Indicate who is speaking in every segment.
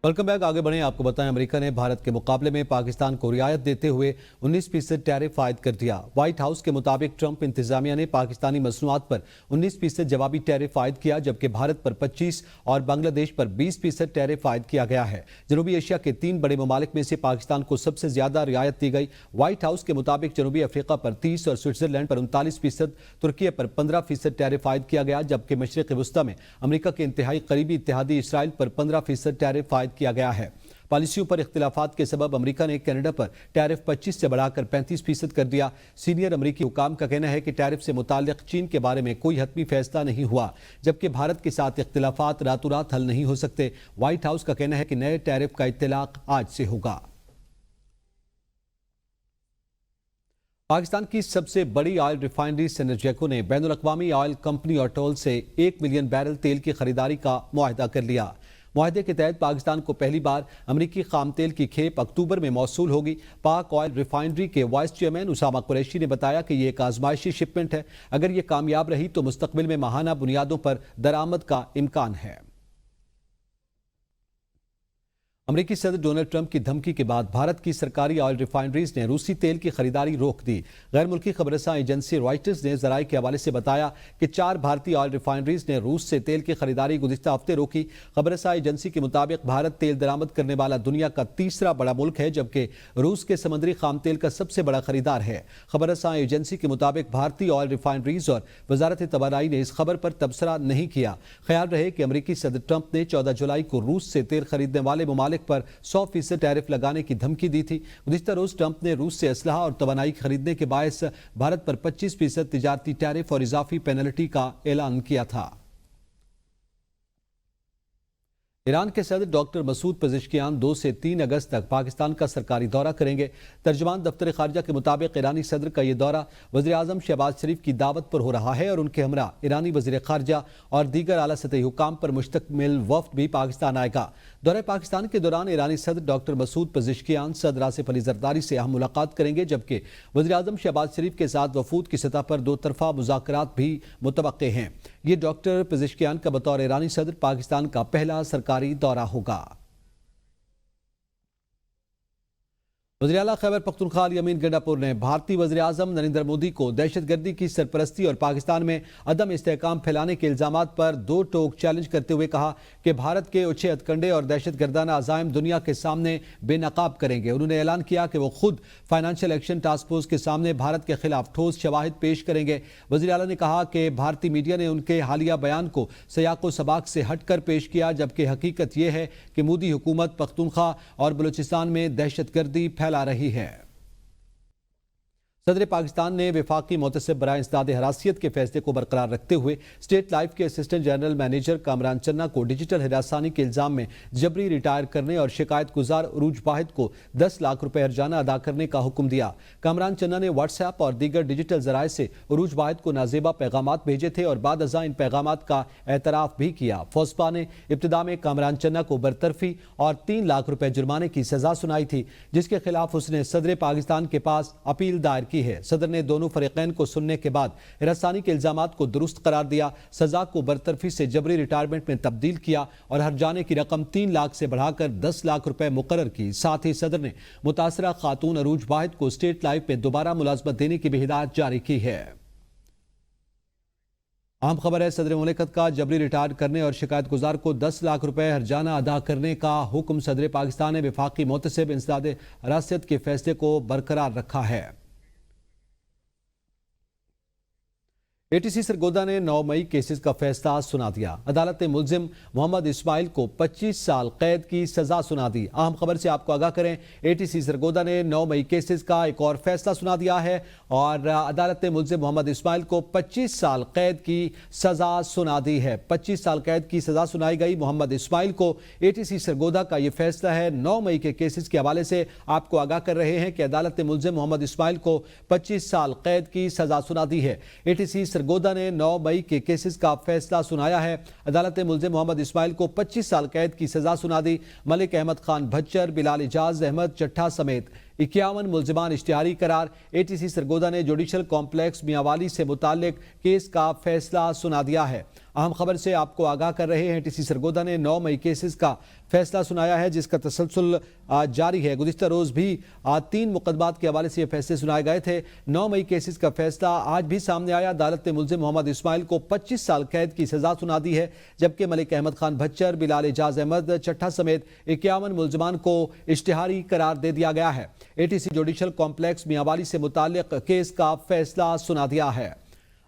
Speaker 1: Welcome back. आगे बढ़ें। आपको बताएं, अमेरिका ने भारत के मुकाबले में पाकिस्तान को रियायत देते हुए 19% टैरिफ आयद कर दिया। व्हाइट हाउस के मुताबिक ट्रंप इंतजामिया ने पाकिस्तानी मसनूआत पर 19% जवाबी टैरिफ आयद किया, जबकि भारत पर 25 और बांग्लादेश पर 20% टैरिफ आयद किया गया है। जनूबी एशिया के 3 बड़े ममालिक में से पाकिस्तान को सबसे ज्यादा रियायत दी गई। व्हाइट हाउस के मुताबिक जनूबी अफ्रीका पर 30 और स्विट्जरलैंड पर 39%, तुर्की पर 15% टैरिफ आयद किया गया, जबकि मशरिक वस्ता में अमेरिका के इंतहाई करीबी इत्तेहादी इसराइल पर 15% टैरिफ आयद किया गया है। पॉलिसियों पर इख्तिलाफात के सबब अमेरिका ने कनाडा पर टैरिफ 25 से बढ़ाकर 35% कर दिया। सीनियर अमेरिकी हुकाम का कहना है कि टैरिफ से मुताल्लिक चीन के बारे में कोई हतमी फैसला नहीं हुआ, जबकि भारत के साथ इख्तिलाफात रातों रात हल नहीं हो सकते। व्हाइट हाउस का कहना है कि नए टैरिफ का इत्तलाक आज से होगा। पाकिस्तान की सबसे बड़ी ऑयल रिफाइनरी सिनर्जेको ने बैनुल अक़वामी ऑयल कंपनी ऑटोल से 1 मिलियन बैरल तेल की खरीदारी का मुआहदा कर लिया। मुआहदे के तहत पाकिस्तान को पहली बार अमरीकी खाम तेल की खेप अक्टूबर में मौसूल होगी। पाक ऑयल रिफाइनरी के वाइस चेयरमैन उसामा कुरैशी ने बताया कि यह एक आजमाइशी शिपमेंट है। अगर यह कामयाब रही तो मुस्तकबिल में माहाना बुनियादों पर दरामद का इम्कान है। अमेरिकी सदर डोनाल्ड ट्रंप की धमकी के बाद भारत की सरकारी ऑयल रिफाइनरीज ने रूसी तेल की खरीदारी रोक दी। गैर मुल्की खबरसां एजेंसी रॉयटर्स ने जराये के हवाले से बताया कि 4 भारतीय ऑयल रिफाइनरीज ने रूस से तेल की खरीदारी गुज़िश्ता हफ्ते रोकी। खबरसां एजेंसी के मुताबिक भारत तेल दरामद करने वाला दुनिया का तीसरा बड़ा मुल्क है, जबकि रूस के समुद्री खाम तेल का सबसे बड़ा खरीदार है। खबरसां एजेंसी के मुताबिक भारतीय ऑयल रिफाइनरीज और वजारत तवानाई ने इस खबर पर तबसरा नहीं किया। ख्याल रहे कि अमेरिकी सदर ट्रंप ने 14 जुलाई को रूस से तेल खरीदने वाले ममालिक पर 100% टैरिफ लगाने की धमकी दी थी। गुज़िश्ता रोज ट्रंप ने रूस से असलहा और तवानाई खरीदने के बायस भारत पर 25% तिजारती टैरिफ और इजाफी पेनल्टी का ऐलान किया था। ईरान के सदर डॉक्टर मसूद पेज़ेश्कियान 2 से 3 अगस्त तक पाकिस्तान का सरकारी दौरा करेंगे। तर्जुमान दफ्तर खारजा के मुताबिक ईरानी सदर का यह दौरा वज़ीर आज़म शहबाज शरीफ की दावत पर हो रहा है और उनके हमरा ईरानी वज़ीर खारजा और दीगर आला सतही हुकाम पर मुश्तमिल वफ्द भी पाकिस्तान आएगा। दौरे पाकिस्तान के दौरान ईरानी सदर डॉक्टर मसूद पेज़ेश्कियान सदर आसिफ अली ज़रदारी से अहम मुलाकात करेंगे, जबकि वज़ीर आज़म शहबाज शरीफ के साथ वफूद की सतह पर 2 तरफा मुज़ाकरात भी मुतवक्के हैं। ये डॉक्टर पेज़ेश्कियान का बतौर ईरानी सदर पाकिस्तान का पहला सरकारी दौरा होगा। वज़ीर आला खैबर पख्तूनख्वा अली अमीन गंडापुर ने भारतीय वज़ीर आज़म नरेंद्र मोदी को दहशतगर्दी की सरपरस्ती और पाकिस्तान में अदम इस्तेहकाम फैलाने के इल्जामात पर 2 टोक चैलेंज करते हुए कहा कि भारत के उछे हथकंडे और दहशतगर्दाना अज़ाइम दुनिया के सामने बेनकाब करेंगे। उन्होंने ऐलान किया कि वो खुद फाइनेंशियल एक्शन टास्क फोर्स के सामने भारत के खिलाफ ठोस शवाहिद पेश करेंगे। वज़ीर आला ने कहा कि भारतीय मीडिया ने उनके हालिया बयान को सयाको सबाक से हटकर पेश किया, जबकि हकीकत यह है कि मोदी हुकूमत पख्तूनख्वा और बलूचिस्तान में दहशतगर्दी फैला रही है। सदर पाकिस्तान ने वफाकी मोतसिब बराए इंसदाद हरासियत के फैसले को बरकरार रखते हुए स्टेट लाइफ के असिस्टेंट जनरल मैनेजर कामरान चन्ना को डिजिटल हिरासानी के इल्जाम में जबरी रिटायर करने और शिकायत गुजार उरूज वाहिद को 10 लाख रुपए हर्जाना अदा करने का हुक्म दिया। कामरान चन्ना ने व्हाट्सएप और दीगर डिजिटल जराए से उरूज वाहिद को नाजेबा पैगामात भेजे थे और बाद अज़ां इन पैगामात का एतराफ भी किया। फौजपा ने इब्तिदा में कामरान चन्ना को बरतरफी और 3 लाख रुपए जुर्माने की सजा सुनाई थी, जिसके खिलाफ उसने सदर पाकिस्तान के पास अपील दायर की है। सदर ने दोनों फरीकैन को सुनने के बाद हिरासानी के इल्जामात को दुरुस्त करार दिया, सजा को बरतरफी से जबरी रिटायरमेंट में तब्दील किया और हर्जाने की रकम 3 लाख से बढ़ाकर 10 लाख रुपए मुकर्रर की। साथ ही सदर ने मुतासरा खातून अरूज वाहिद को स्टेट लाइफ में दोबारा मुलाजमत देने की भी हिदायत जारी की है। अहम खबर है, सदर मुमलिकत का जबरी रिटायर करने और शिकायत गुजार को 10 लाख रुपए हर्जाना अदा करने का हुक्म सदर पाकिस्तान ने वफाकी मोतसिब इंसदाद हरासियत के फैसले को बरकरार रखा है। एटीसी सरगोदा ने 9 मई केसेस का फैसला सुना दिया। अदालत ने मुल्जिम मोहम्मद इस्माइल को 25 साल कैद की सजा सुना दी। अहम खबर से आपको आगाह करें, एटीसी सरगोदा ने 9 मई केसेस का एक और फैसला सुना दिया है और अदालत ने मुल्जिम मोहम्मद इस्माइल को 25 साल कैद की सजा सुना दी है। 25 साल कैद की सजा सुनाई गई मोहम्मद इस्माइल को। एटीसी सरगोदा का यह फैसला है। 9 मई के केसेस के हवाले से आपको आगाह कर रहे हैं कि अदालत ने मुल्जिम मोहम्मद इस्माइल को 25 साल कैद की सजा सुना दी है। एटीसी सरगोदा ने 9 मई के केसेस का फैसला सुनाया है। अदालत ने मुल्जिम मोहम्मद इस्माइल को 25 साल कैद की सजा सुना दी। मलिक अहमद खान भच्चर, बिलाल इजाज अहमद चट्ठा समेत 51 मुल्जिमान इश्तिहारी करार। एटीसी सरगोदा ने जुडिशल कॉम्प्लेक्स मियांवाली से मुताल्लिक केस का फैसला सुना दिया है। اہم خبر سے آپ کو آگاہ کر رہے ہیں۔ ٹی سی سرگودا نے 9 مئی کیسز کا فیصلہ سنایا ہے، جس کا تسلسل جاری ہے۔ گزشتہ روز بھی 3 مقدمات کے حوالے سے یہ فیصلے سنائے گئے تھے۔ 9 مئی کیسز کا فیصلہ آج بھی سامنے آیا۔ عدالت نے ملزم محمد اسماعیل کو 25 سال قید کی سزا سنا دی ہے، جبکہ ملک احمد خان بھچر، بلال اعجاز احمد چٹھا سمیت 51 ملزمان کو اشتہاری قرار دے دیا گیا ہے۔ A T C judicial complex Mianwali سے متعلق کیس کا فیصلہ سنا دیا ہے۔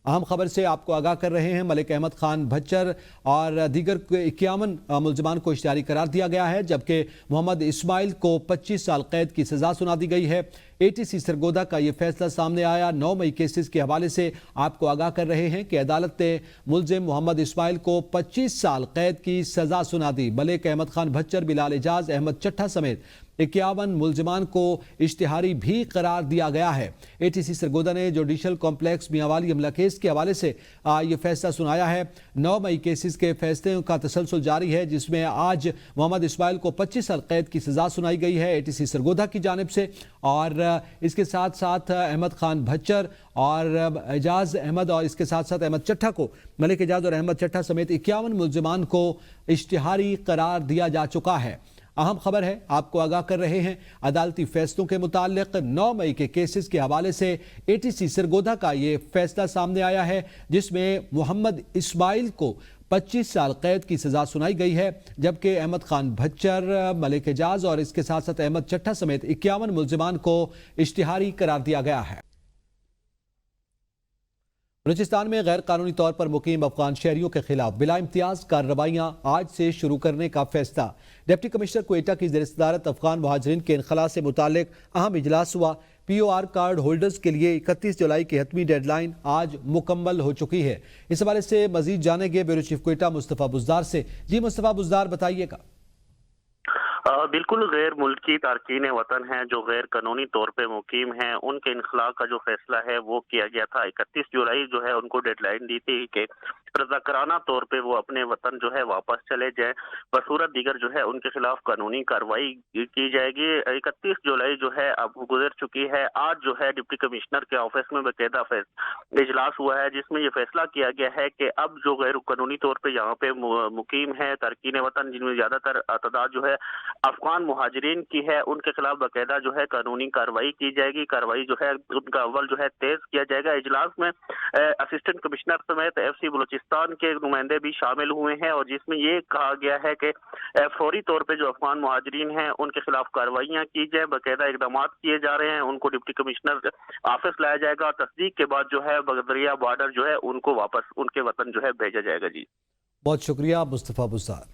Speaker 1: اہم خبر سے آپ کو آگاہ کر رہے ہیں۔ ملک احمد خان بھچر اور دیگر 51 ملزمان کو اشتہاری قرار دیا گیا ہے، جبکہ محمد اسماعیل کو 25 سال قید کی سزا سنا دی گئی ہے۔ اے ٹی سی سرگودا کا یہ فیصلہ سامنے آیا۔ 9 مئی کیسز کے حوالے سے آپ کو آگاہ کر رہے ہیں کہ عدالت نے ملزم محمد اسماعیل کو 25 سال قید کی سزا سنا دی۔ ملک احمد خان بھچر، بلال اعجاز احمد چٹھا سمیت 51 ملزمان کو اشتہاری بھی قرار دیا گیا ہے۔ اے ٹی سی سرگودا نے جوڈیشل کمپلیکس میاں والی حملہ کیس کے حوالے سے یہ فیصلہ سنایا ہے۔ 9 مئی کیسز کے فیصلے کا تسلسل جاری ہے، جس میں آج محمد اسماعیل کو 25 سال قید کی سزا سنائی گئی ہے اے ٹی سی سرگودا کی جانب سے، اور اس کے ساتھ ساتھ احمد خان بھچر اور اعجاز احمد اور اس کے ساتھ ساتھ احمد چٹھا کو، ملک اعجاز اور احمد چٹھا سمیت 51 ملزمان کو اشتہاری قرار دیا جا چکا ہے۔ اہم خبر ہے، آپ کو آگاہ کر رہے ہیں عدالتی فیصلوں کے متعلق 9 مئی کے کیسز کے حوالے سے اے ٹی سی سرگودا کا یہ فیصلہ سامنے آیا ہے، جس میں محمد اسماعیل کو 25 سال قید کی سزا سنائی گئی ہے، جبکہ احمد خان بھچر، ملک اعجاز اور اس کے ساتھ ساتھ احمد چٹھا سمیت 51 ملزمان کو اشتہاری قرار دیا گیا ہے۔ بلوچستان میں غیر قانونی طور پر مقیم افغان شہریوں کے خلاف بلا امتیاز کارروائیاں آج سے شروع کرنے کا فیصلہ۔ ڈپٹی کمشنر کوئٹہ کی زیر صدارت افغان مہاجرین کے انخلاء سے متعلق اہم اجلاس ہوا۔ پی او آر کارڈ ہولڈرز کے لیے 31 جولائی کی حتمی ڈیڈ لائن آج مکمل ہو چکی ہے۔ اس حوالے سے مزید جانیں گے بیورو چیف کوئٹہ مصطفیٰ بزدار سے۔ جی مصطفیٰ بزدار، بتائیے گا۔
Speaker 2: بالکل، غیر ملکی تارکین وطن ہیں جو غیر قانونی طور پہ مقیم ہیں، ان کے انخلاء کا جو فیصلہ ہے وہ کیا گیا تھا۔ 31 جولائی جو ہے ان کو ڈیڈ لائن دی تھی کہ رضاکارانہ طور پہ وہ اپنے وطن جو ہے واپس چلے جائیں، بصورت دیگر جو ہے ان کے خلاف قانونی کارروائی کی جائے گی۔ 31 جولائی جو ہے اب گزر چکی ہے۔ آج جو ہے ڈپٹی کمشنر کے آفس میں باقاعدہ اجلاس ہوا ہے، جس میں یہ فیصلہ کیا گیا ہے کہ اب جو غیر قانونی طور پہ یہاں پہ مقیم ہے تارکین وطن، جن میں زیادہ تر تعداد جو ہے افغان مہاجرین کی ہے، ان کے خلاف باقاعدہ جو ہے قانونی کارروائی کی جائے گی۔ کارروائی جو ہے ان کا اول جو ہے تیز کیا جائے گا۔ اجلاس میں اسسٹنٹ کمشنر سمیت ایف سی بلوچستان کے نمائندے بھی شامل ہوئے ہیں، اور جس میں یہ کہا گیا ہے کہ فوری طور پہ جو افغان مہاجرین ہیں ان کے خلاف کارروائیاں کی جائے، باقاعدہ اقدامات کیے جا رہے ہیں۔ ان کو ڈپٹی کمشنر آفس لایا جائے گا، تصدیق کے بعد جو ہے بغدریہ بارڈر جو ہے ان کو واپس ان کے وطن جو ہے بھیجا جائے گا۔ جی
Speaker 1: بہت شکریہ مصطفیٰ بزدار۔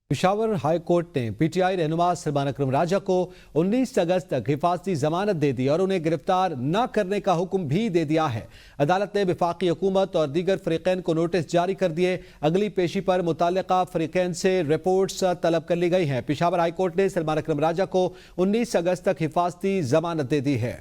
Speaker 1: پشاور ہائی کورٹ نے پی ٹی آئی رہنما سلمان اکرم راجہ کو 19 اگست تک حفاظتی ضمانت دے دی اور انہیں گرفتار نہ کرنے کا حکم بھی دے دیا ہے۔ عدالت نے وفاقی حکومت اور دیگر فریقین کو نوٹس جاری کر دیے۔ اگلی پیشی پر متعلقہ فریقین سے رپورٹس طلب کر لی گئی ہیں۔ پشاور ہائی کورٹ نے سلمان اکرم راجہ کو 19 اگست تک حفاظتی ضمانت دے دی ہے۔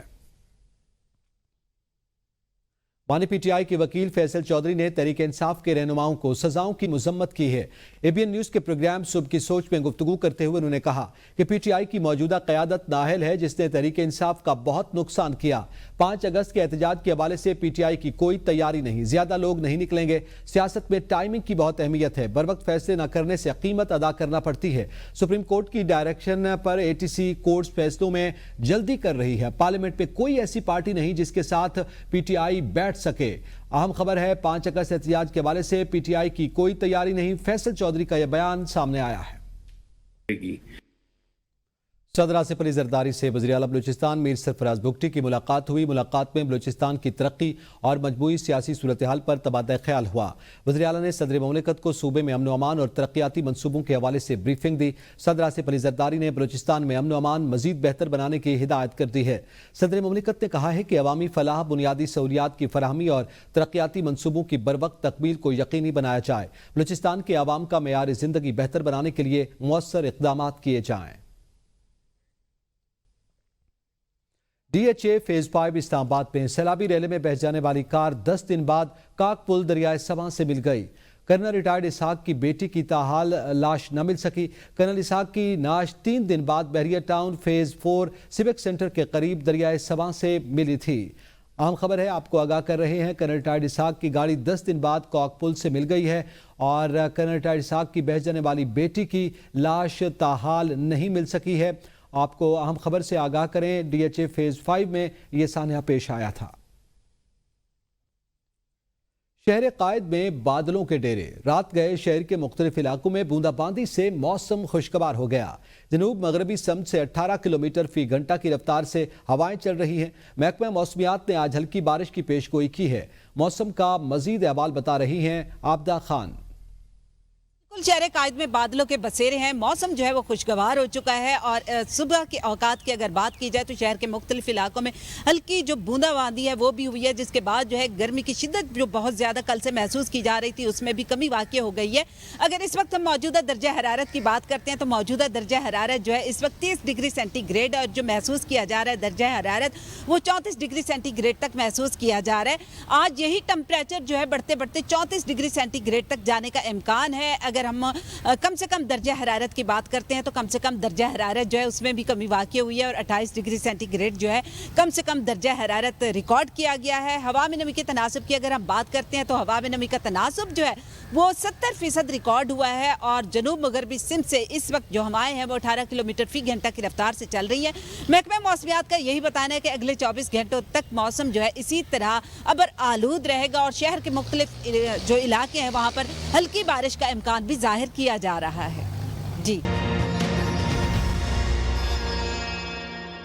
Speaker 1: بانی پی ٹی آئی کے وکیل فیصل چودھری نے تحریک انصاف کے رہنماؤں کو سزاؤں کی مذمت کی ہے۔ اے بی این نیوز کے پروگرام صبح کی سوچ میں گفتگو کرتے ہوئے انہوں نے کہا کہ پی ٹی آئی کی موجودہ قیادت نااہل ہے، جس نے تحریک انصاف کا بہت نقصان کیا۔ 5 اگست کے احتجاج کے حوالے سے پی ٹی آئی کی کوئی تیاری نہیں، زیادہ لوگ نہیں نکلیں گے۔ سیاست میں ٹائمنگ کی بہت اہمیت ہے، بروقت فیصلے نہ کرنے سے قیمت ادا کرنا پڑتی ہے۔ سپریم کورٹ کی ڈائریکشن پر اے ٹی سی کورٹس فیصلوں میں جلدی کر رہی ہے۔ پارلیمنٹ میں کوئی ایسی پارٹی نہیں جس کے ساتھ پی ٹی آئی بیٹھ سکے۔ اہم خبر ہے، 5 اگست احتجاج کے حوالے سے پی ٹی آئی کی کوئی تیاری نہیں۔ فیصل چودھری کا یہ بیان سامنے آیا ہے۔ صدر آصف علی زرداری سے وزیر اعلیٰ بلوچستان میر سرفراز بگٹی کی ملاقات ہوئی۔ ملاقات میں بلوچستان کی ترقی اور مجموعی سیاسی صورتحال پر تبادلہ خیال ہوا۔ وزیر اعلیٰ نے صدر مملکت کو صوبے میں امن و امان اور ترقیاتی منصوبوں کے حوالے سے بریفنگ دی۔ صدر آصف علی زرداری نے بلوچستان میں امن و امان مزید بہتر بنانے کی ہدایت کر دی ہے۔ صدر مملکت نے کہا ہے کہ عوامی فلاح، بنیادی سہولیات کی فراہمی اور ترقیاتی منصوبوں کی بروقت تکمیل کو یقینی بنایا جائے۔ بلوچستان کے عوام کا معیار زندگی بہتر بنانے کے لیے مؤثر اقدامات کیے جائیں۔ ڈی ایچ اے فیز 5 اسلام آباد میں سیلابی ریلے میں بہہ جانے والی کار 10 دن بعد کاک پل دریائے سواں سے مل گئی۔ کرنل ریٹائرڈ اسحاق کی بیٹی کی تاحال لاش نہ مل سکی۔ کرنل اسحاق کی نعش 3 دن بعد بحریہ ٹاؤن فیز 4 سیوک سینٹر کے قریب دریائے سواں سے ملی تھی۔ अहम खबर है, आपको आगाह कर रहे हैं। कर्नल टाइड इसहाक की गाड़ी 10 दिन बाद कॉक पुल से मिल गई है और कर्नल टाइड इसहाक की बह जाने वाली बेटी की लाश ताहाल नहीं मिल सकी है। आपको अहम खबर से आगाह करें, डीएचए फेज 5 में यह सान्या पेश आया था। शहर कायद में बादलों के डेरे। रात गए शहर के मुख्तलिफ इलाकों में बूंदाबांदी से मौसम खुशगवार हो गया। जनूब मगरबी सम से 18 किलोमीटर फी घंटा की रफ्तार से हवाएं चल रही हैं। महकमा मौसमियात ने आज हल्की बारिश की पेशगोई की है। मौसम का मजीद अहवाल बता रही हैं आबदा खान।
Speaker 3: बिल्कुल शहर कायद में बादलों के बसेरे हैं। मौसम जो है वो खुशगवार हो चुका है और सुबह के औकात की अगर बात की जाए तो शहर के मुख्तलिफ इलाकों में हल्की जो बूंदाबांदी है वो भी हुई है, जिसके बाद जो है गर्मी की शिद्दत जो बहुत ज़्यादा कल से महसूस की जा रही थी उसमें भी कमी वाक़ई हो गई है। अगर इस वक्त हम मौजूदा दर्जा हरारत की बात करते हैं तो मौजूदा दर्जा हरारत जो है इस वक्त 30 डिग्री सेंटीग्रेड और जो महसूस किया जा रहा है दर्जा हरारत वो 34 डिग्री सेंटीग्रेड तक महसूस किया जा रहा है। आज यही टेम्परेचर जो है बढ़ते बढ़ते 34 डिग्री सेंटीग्रेड तक जाने का इम्कान है। अगर हम कम से कम दर्जा हरारत की बात करते हैं तो कम से कम दर्जा हरारत जो है उसमें भी कमी वाक़ई हुई है और 28 डिग्री सेंटीग्रेड जो है कम से कम दर्जा हरारत रिकॉर्ड किया गया है। हवा में नमी के तनासब की अगर हम बात करते हैं तो हवा में नमी का तनासब जो है वो 70% रिकॉर्ड हुआ है और जनूब मगरबी सिंध से इस वक्त जो हवाएं हैं वो 18 किलोमीटर फी घंटा की रफ्तार से चल रही है। महकमा मौसमियात का यही बताना है कि अगले 24 घंटों तक मौसम जो है इसी तरह अबर आलूद रहेगा और शहर के मुख्तलिफ जो इलाके हैं वहाँ पर हल्की बारिश का इम्कान भी जाहिर किया जा रहा है। जी।